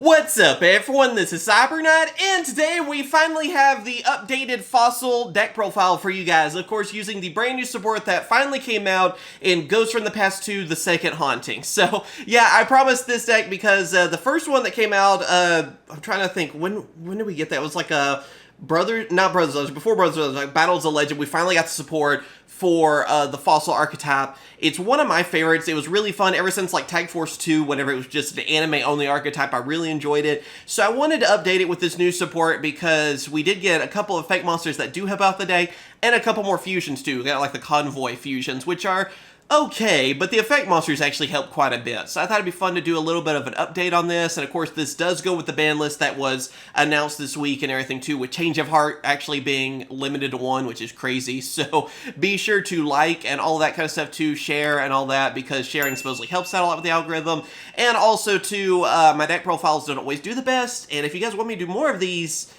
What's up everyone, this is CyberKnight, and today we finally have the updated Fossil deck profile for you guys, of course using the brand new support that finally came out in Ghost from the Past 2, The Second Haunting. So yeah, I promised this deck because the first one that came out, I'm trying to think, when did we get that? It was like a not Brothers of Legend, before Brothers of Legend, like Battles of Legend. We finally got the support for the Fossil archetype. It's one of my favorites. It was really fun ever since like Tag Force 2, whenever it was just an anime-only archetype. I really enjoyed it. So I wanted to update it with this new support because we did get a couple of fake monsters that do help out the day, and a couple more fusions too. We got like the Convoy fusions, which are okay, but the effect monsters actually help quite a bit. So I thought it'd be fun to do a little bit of an update on this, and of course this does go with the ban list that was announced this week and everything too, with Change of Heart actually being limited to 1, which is crazy. So be sure to like and all that kind of stuff too, share and all that, because sharing supposedly helps out a lot with the algorithm. And also too, my deck profiles don't always do the best, and if you guys want me to do more of these,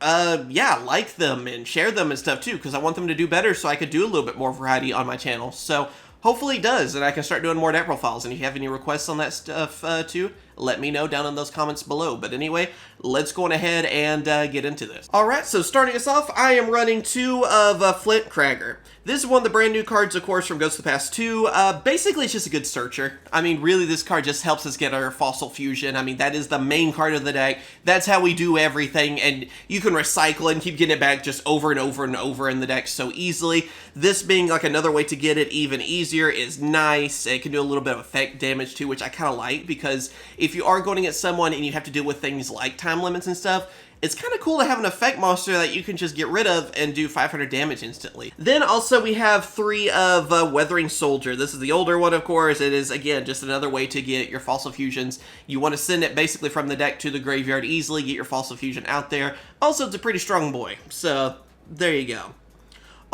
yeah, like them and share them and stuff too, because I want them to do better so I could do a little bit more variety on my channel. So hopefully it does, and I can start doing more deck profiles. And if you have any requests on that stuff too, let me know down in those comments below. But anyway, let's go on ahead and get into this. Alright, so starting us off, I am running 2 of Flint Cragger. This is one of the brand new cards, of course, from Ghost of the Past 2. Basically, it's just a good searcher. I mean, really, this card just helps us get our Fossil Fusion. I mean, that is the main card of the deck. That's how we do everything, and you can recycle and keep getting it back just over and over and over in the deck so easily. This being like another way to get it even easier is nice. It can do a little bit of effect damage too, which I kind of like, because if you are going to get someone and you have to deal with things like time limits and stuff, it's kind of cool to have an effect monster that you can just get rid of and do 500 damage instantly. Then also we have 3 of Weathering Soldier. This is the older one, of course. It is, again, just another way to get your Fossil Fusions. You want to send it basically from the deck to the graveyard easily, get your Fossil Fusion out there. Also, it's a pretty strong boy, so there you go.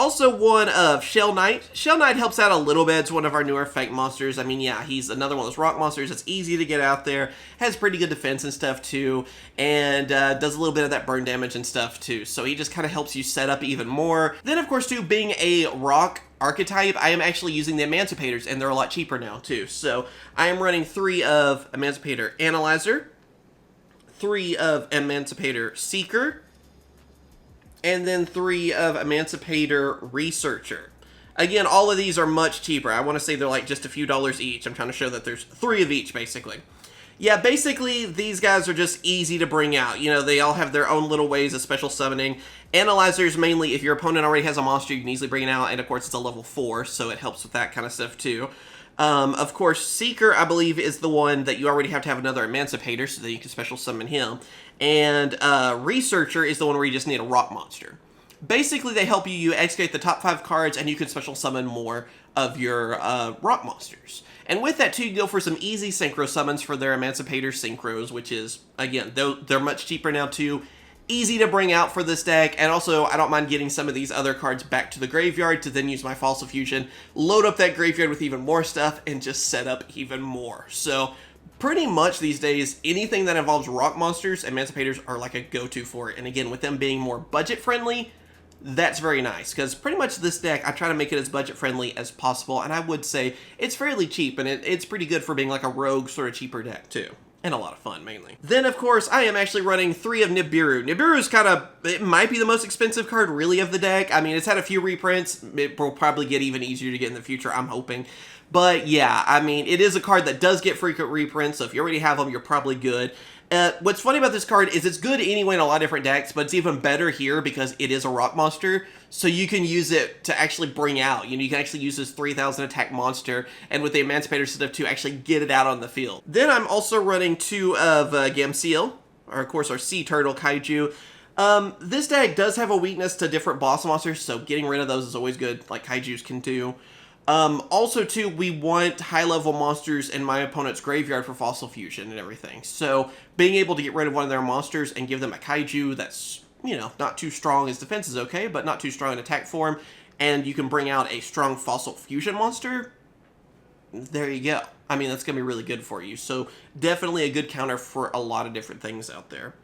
Also one of Shell Knight. Shell Knight helps out a little bit. It's one of our newer fake monsters. I mean, yeah, he's another one of those rock monsters. It's easy to get out there, has pretty good defense and stuff too, and does a little bit of that burn damage and stuff too. So he just kind of helps you set up even more. Then, of course, too, being a rock archetype, I am actually using the Emancipators, and they're a lot cheaper now too. So I am running 3 of Emancipator Analyzer, 3 of Emancipator Seeker, and then 3 of Emancipator Researcher. Again, all of these are much cheaper. I want to say they're like just a few dollars each. I'm trying to show that there's 3 of each, basically. Yeah, basically, these guys are just easy to bring out. You know, they all have their own little ways of special summoning. Analyzers, mainly, if your opponent already has a monster, you can easily bring it out, and of course, it's a level 4, so it helps with that kind of stuff, too. Of course, Seeker, I believe, is the one that you already have to have another Emancipator so that you can special summon him. And Researcher is the one where you just need a rock monster. Basically, they help you. You excavate the top 5 cards, and you can special summon more of your rock monsters. And with that, too, you go for some easy Synchro summons for their Emancipator Synchros, which is, again, they're much cheaper now, too. Easy to bring out for this deck, and also I don't mind getting some of these other cards back to the graveyard to then use my Fossil Fusion, load up that graveyard with even more stuff, and just set up even more. So pretty much these days, anything that involves rock monsters, Emancipators are like a go-to for it. And again, with them being more budget-friendly, that's very nice, because pretty much this deck, I try to make it as budget-friendly as possible, and I would say it's fairly cheap, and it's pretty good for being like a rogue sort of cheaper deck, too. And a lot of fun, mainly. Then, of course, I am actually running 3 of Nibiru. Nibiru is kind of, it might be the most expensive card, really, of the deck. I mean, it's had a few reprints. It will probably get even easier to get in the future, I'm hoping. But, yeah, I mean, it is a card that does get frequent reprints, so if you already have them, you're probably good. What's funny about this card is it's good anyway in a lot of different decks, but it's even better here because it is a rock monster, so you can use it to actually bring out. You know, you can actually use this 3,000 attack monster, and with the Emancipator stuff to actually get it out on the field. Then I'm also running 2 of Gamseel, or of course our Sea Turtle Kaiju. This deck does have a weakness to different boss monsters, so getting rid of those is always good, like Kaijus can do. Also, too, we want high-level monsters in my opponent's graveyard for Fossil Fusion and everything. So, being able to get rid of one of their monsters and give them a Kaiju that's, you know, not too strong. His defense is okay, but not too strong in attack form, and you can bring out a strong Fossil Fusion monster, there you go. I mean, that's going to be really good for you. So, definitely a good counter for a lot of different things out there.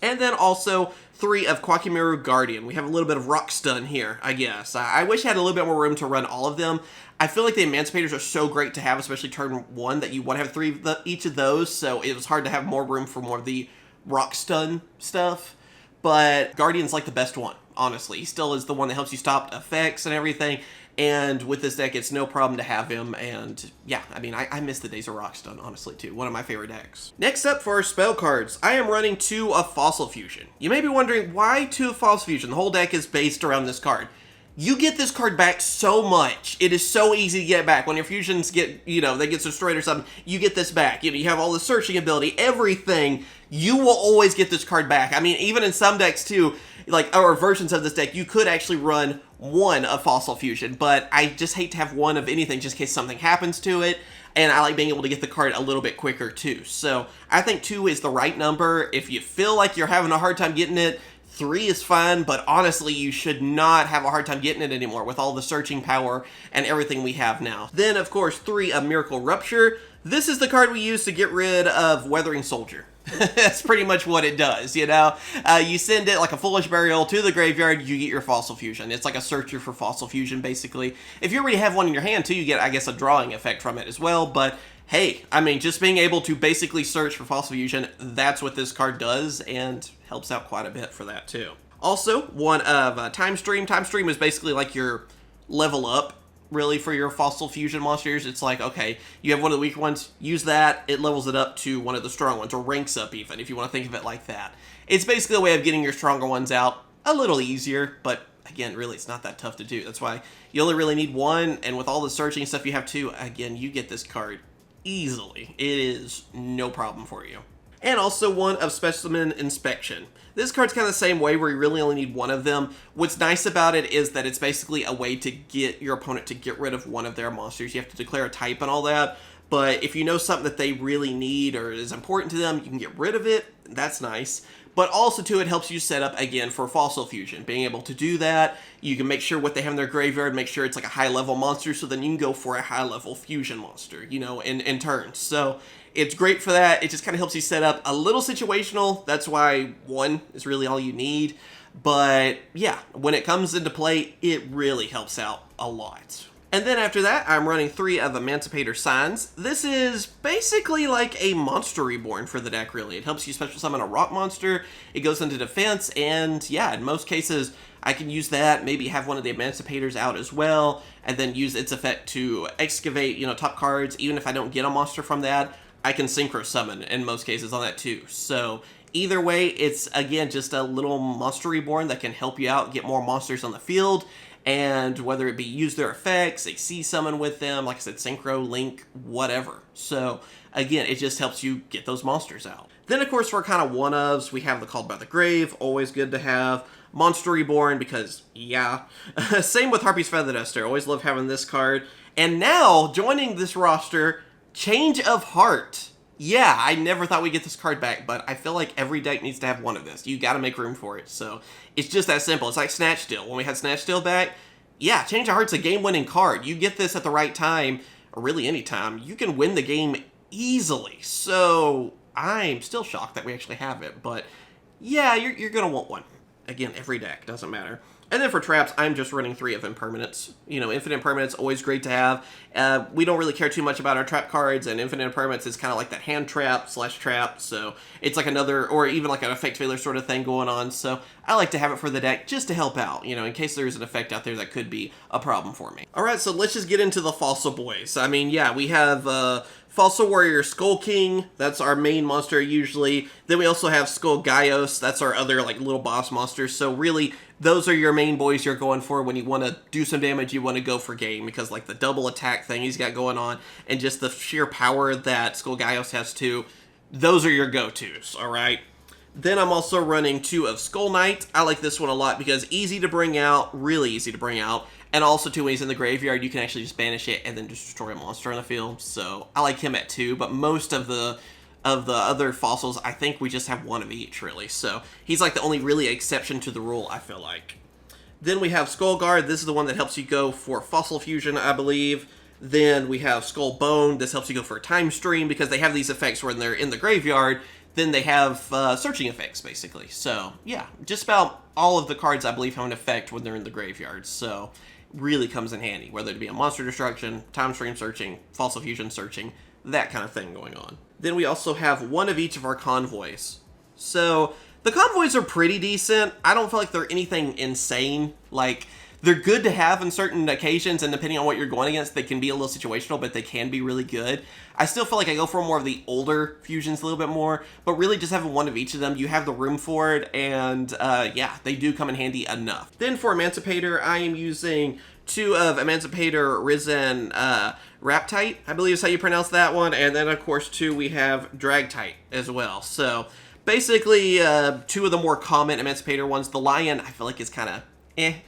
And then also 3 of Kwakimeru Guardian. We have a little bit of Rock Stun here, I guess. I wish I had a little bit more room to run all of them. I feel like the Emancipators are so great to have, especially turn 1, that you want to have 3 of each of those, so it was hard to have more room for more of the Rock Stun stuff. But Guardian's like the best one, honestly. He still is the one that helps you stop effects and everything. And with this deck, it's no problem to have him. And yeah, I mean, I miss the days of Rock Stun, honestly, too. One of my favorite decks. Next up for our spell cards, I am running 2 of Fossil Fusion. You may be wondering, why 2 of Fossil Fusion? The whole deck is based around this card. You get this card back so much. It is so easy to get back. When your fusions get, they get destroyed or something, you get this back. You have all the searching ability, everything. You will always get this card back. I mean, even in some decks too, or versions of this deck, you could actually run 1 of Fossil Fusion, but I just hate to have 1 of anything just in case something happens to it, and I like being able to get the card a little bit quicker too. So I think 2 is the right number. If you feel like you're having a hard time getting it, 3 is fine, but honestly, you should not have a hard time getting it anymore with all the searching power and everything we have now. Then, of course, 3 of Miracle Rupture. This is the card we use to get rid of Weathering Soldier. That's pretty much what it does, you send it like a Foolish Burial to the graveyard, you get your Fossil Fusion. It's like a searcher for Fossil Fusion, basically. If you already have one in your hand, too, you get, I guess, a drawing effect from it as well, but hey, I mean, just being able to basically search for Fossil Fusion, that's what this card does, and helps out quite a bit for that, too. Also, 1 of Time Stream. Time Stream is basically like your level up, really, for your Fossil Fusion monsters. It's like, okay, you have one of the weaker ones, use that, it levels it up to one of the strong ones, or ranks up even, if you want to think of it like that. It's basically a way of getting your stronger ones out a little easier, but again, really, it's not that tough to do. That's why you only really need 1, and with all the searching stuff you have too, again, you get this card easily. It is no problem for you. And also 1 of Specimen Inspection. This card's kind of the same way, where you really only need 1 of them. What's nice about it is that it's basically a way to get your opponent to get rid of 1 of their monsters. You have to declare a type and all that, but if you know something that they really need or is important to them, you can get rid of it. That's nice. But also, too, it helps you set up, again, for Fossil Fusion. Being able to do that, you can make sure what they have in their graveyard, make sure it's like a high-level monster, so then you can go for a high-level fusion monster, in turns. So it's great for that. It just kind of helps you set up a little situational. That's why 1 is really all you need. But yeah, when it comes into play, it really helps out a lot. And then after that, I'm running 3 of Emancipator Signs. This is basically like a Monster Reborn for the deck, really. It helps you special summon a rock monster, it goes into defense, and yeah, in most cases, I can use that, maybe have one of the Emancipators out as well, and then use its effect to excavate, top cards. Even if I don't get a monster from that, I can Synchro Summon in most cases on that too. So either way, it's, again, just a little Monster Reborn that can help you out, get more monsters on the field, and whether it be use their effects, a C summon with them, like I said, Synchro, Link, whatever. So again, it just helps you get those monsters out. Then, of course, for kind of one-ofs, we have the Called by the Grave, always good to have. Monster Reborn, because, yeah. Same with Harpy's Feather Duster, always love having this card. And now, joining this roster, Change of Heart. Yeah, I never thought we'd get this card back, but I feel like every deck needs to have one of this. You gotta make room for it, so it's just that simple. It's like Snatch Steal. When we had Snatch Steal back, yeah, Change of Heart's a game-winning card. You get this at the right time, or really any time, you can win the game easily. So I'm still shocked that we actually have it, but yeah, you're gonna want one. Again, every deck, doesn't matter. And then for traps, I'm just running 3 of Impermanence. Infinite Impermanence, always great to have. We don't really care too much about our trap cards, and Infinite Impermanence is kind of like that hand trap / trap, so it's like another, or even like an effect failure sort of thing going on, so I like to have it for the deck just to help out, in case there's an effect out there that could be a problem for me. Alright, so let's just get into the Fossil Boys. I mean, yeah, we have Fossil Warrior Skull King, that's our main monster usually. Then we also have Skull Gaios, that's our other like little boss monster. So really, those are your main boys you're going for when you want to do some damage, you want to go for game, because like the double attack thing he's got going on, and just the sheer power that Skull Gaios has too, those are your go-tos, alright? Then I'm also running 2 of Skull Knight. I like this one a lot because easy to bring out, really easy to bring out. And also, too, when he's in the graveyard, you can actually just banish it and then just destroy a monster on the field. So I like him at 2, but most of the other fossils, I think we just have 1 of each, really. So he's like the only really exception to the rule, I feel like. Then we have Skull Guard. This is the one that helps you go for Fossil Fusion, I believe. Then we have Skull Bone. This helps you go for a Time Stream because they have these effects when they're in the graveyard. then they have searching effects, basically. So, yeah, just about all of the cards, I believe, have an effect when they're in the graveyard. So, really comes in handy, whether it be a monster destruction, time stream searching, fossil fusion searching, that kind of thing going on. Then we also have one of each of our convoys. So, the convoys are pretty decent. I don't feel like they're anything insane. Like, they're good to have on certain occasions, and depending on what you're going against, they can be a little situational, but they can be really good. I still feel like I go for more of the older fusions a little bit more, but really just having one of each of them, you have the room for it, and yeah, they do come in handy enough. Then for Emancipator, I am using 2 of Emancipator Risen Raptite, I believe is how you pronounce that one, and then of course 2 we have Dragtite as well. So basically 2 of the more common Emancipator ones. The Lion, I feel like is kind of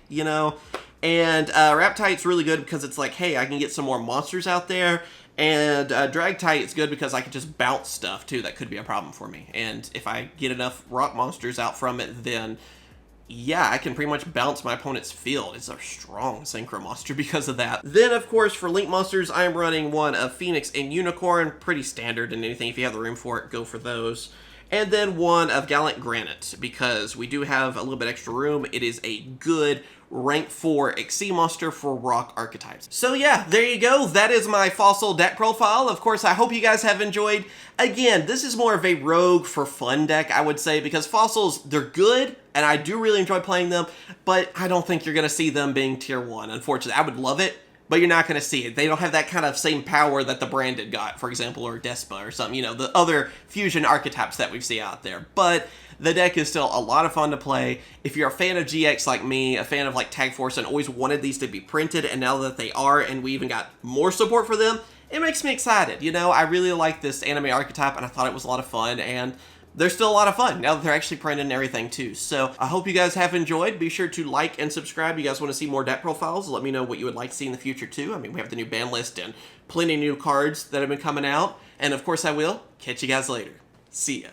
you know, and Raptite's really good because it's like, hey, I can get some more monsters out there, and Dragtite is good because I can just bounce stuff too that could be a problem for me, and if I get enough rock monsters out from it, then yeah, I can pretty much bounce my opponent's field. It's a strong synchro monster because of that. Then, of course, for Link monsters, I'm running one of Phoenix and Unicorn. Pretty standard and anything. If you have the room for it, go for those. And then one of Gallant Granite, because we do have a little bit extra room. It is a good rank 4 Xyz monster for rock archetypes. So yeah, there you go. That is my fossil deck profile. Of course, I hope you guys have enjoyed. Again, this is more of a rogue for fun deck, I would say, because fossils, they're good, and I do really enjoy playing them, but I don't think you're going to see them being tier 1, unfortunately. I would love it, but you're not going to see it. They don't have that kind of same power that the Branded got, for example, or Despa or something, you know, the other fusion archetypes that we see out there. But the deck is still a lot of fun to play. If you're a fan of GX like me, a fan of like Tag Force, and always wanted these to be printed, and now that they are, and we even got more support for them, it makes me excited. You know, I really like this anime archetype, and I thought it was a lot of fun, and they're still a lot of fun now that they're actually printed and everything too. So I hope you guys have enjoyed. Be sure to like and subscribe. You guys want to see more deck profiles? Let me know what you would like to see in the future too. I mean, we have the new ban list and plenty of new cards that have been coming out. And of course I will. Catch you guys later. See ya.